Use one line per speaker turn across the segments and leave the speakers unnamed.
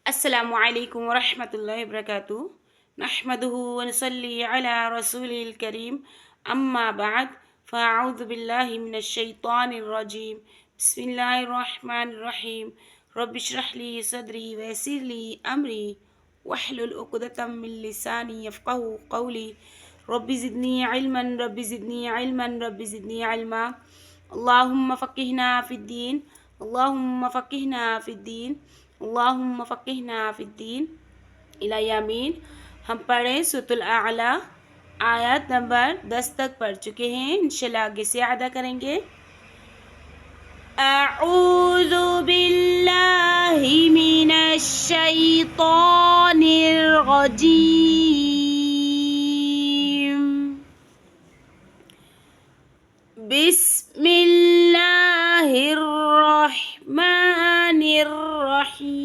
अस्सलामु अलैकुम वरहमतुल्लाहि वबरकातुहू नहमदुहु व नुसल्ली अला रसूलिल करीम अम्मा बाद फ़अऊज़ु बिल्लाहि मिनश शैतानिर रजीम बिस्मिल्लाहिर रहमानिर रहीम रब्बि इश्रह ली सदरी व यस्सिर ली अमरी वहलुल उक़दतम मिन लिसानी यफ़क़हू क़ौली रब्बि ज़िदनी इल्मन रब्बि ज़िदनी इल्मन रब्बि ज़िदनी इल्मा अल्लाहुम्मा फ़क़िहना फ़िद्दीन अल्लाहुम्मा फ़क़िहना फ़िद्दीन अल्लाहुम्मा फ़क़िहना फ़िद्दीन इला यामीन। हम पढ़ें सूरतुल आला आयत नंबर 10 तक पढ़ चुके हैं। इंशाल्लाह आगे से अदा करेंगे। अऊज़ु बिल्लाहि मिनश शैतानिर रजीम बिस्मिल्लाहिर रहमानिर रहीम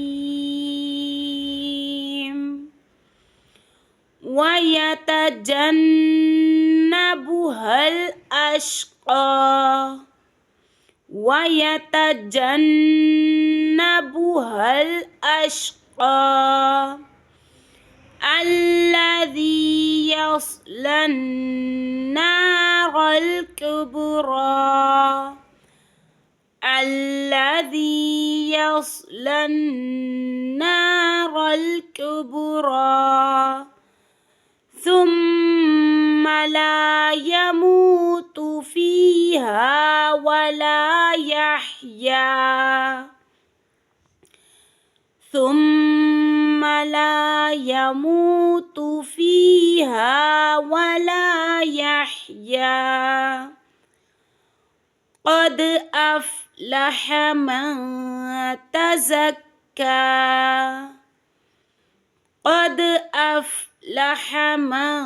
वयतजन्नबुहल अश्क़ा वयतजन्नबुहल अश्क़ा अल्लज़ी यस्लन नारल कुबरा अल्लज़ी यस्लन नारल कुबरा ثم لا يموت فيها ولا يحيا ثم لا يموت فيها ولا يحيا قد أفلح من تزكى قد أفلح من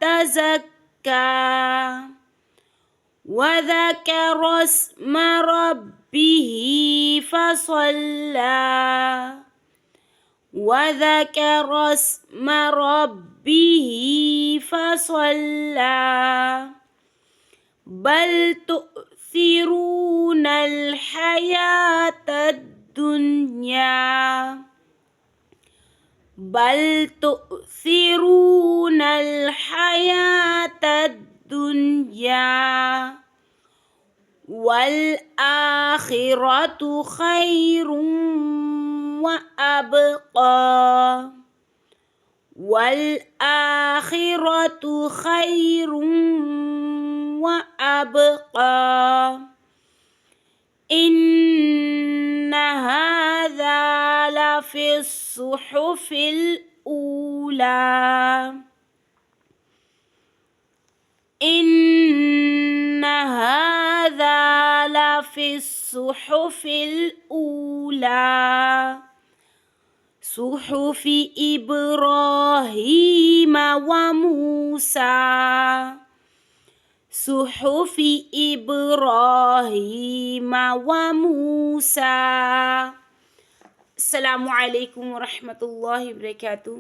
تزكى وذكر اسم ربه فصلى وذكر اسم ربه فصلى بل تؤثرون الحياة الدنيا بل تؤثرون الحياة الدنيا والآخرة خير وأبقى والآخرة خير وأبقى إن هذا لفي الصحف الأولى إن هذا لفي الصحف الأولى صحف إبراهيم وموسى صحف إبراهيم وموسى। अस्सलामु अलैकुम वरहमतुल्लाहि वबरकातुहू।